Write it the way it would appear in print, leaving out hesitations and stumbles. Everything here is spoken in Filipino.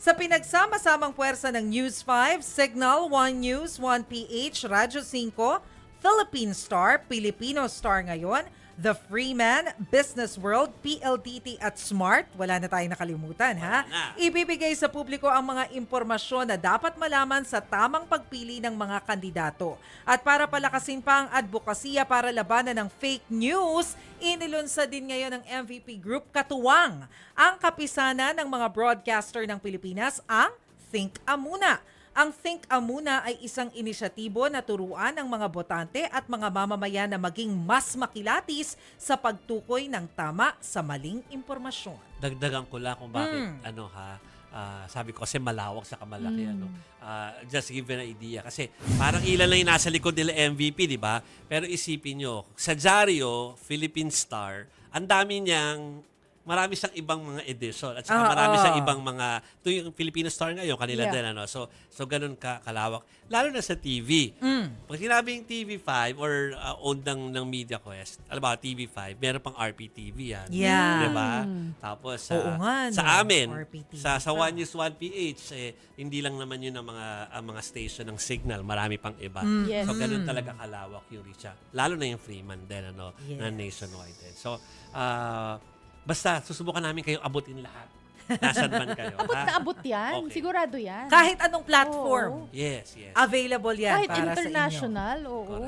Sa pinagsama-samang puwersa ng News 5, Signal, One News, 1PH, Radyo 5, Philippine Star, Filipino Star ngayon, The Freeman, Business World, PLDT at Smart, wala na tayong nakalimutan ha. Ibibigay sa publiko ang mga impormasyon na dapat malaman sa tamang pagpili ng mga kandidato. At para palakasin pa ang advokasya para labanan ng fake news, inilunsad din ngayon ng MVP Group katuwang ang kapisanan ng mga broadcaster ng Pilipinas, ang Think Amuna. Ang Think Amuna ay isang inisyatibo na turuan ng mga botante at mga mamamayan na maging mas makilatis sa pagtukoy ng tama sa maling impormasyon. Dagdagan ko lang kung bakit sabi ko kasi malawak sa kamalaki just give you an idea kasi parang ilan lang yung nasa likod nila MVP, di ba? Pero isipin nyo, sa Diaryo, Philippine Star, ang dami niyang marami siyang ibang mga edition at saka marami siyang ibang mga ito yung Filipino Star ngayon kanila din so ganun kalawak lalo na sa TV. Pag sinabing TV5 or owned ng MediaQuest, alam ba TV5 meron pang RPTV yan, di ba? Tapos sa amin sa One News 1PH hindi lang naman yun ang mga station ng Signal, marami pang iba. So ganun talaga kalawak yung reach, lalo na yung Freeman din na nationwide din. So basta, susubukan namin kayong abutin lahat. Nasaan man kayo. Abot na abot yan. Okay. Sigurado yan. Kahit anong platform. Yes. Available yan Kahit para sa inyo. international, oo.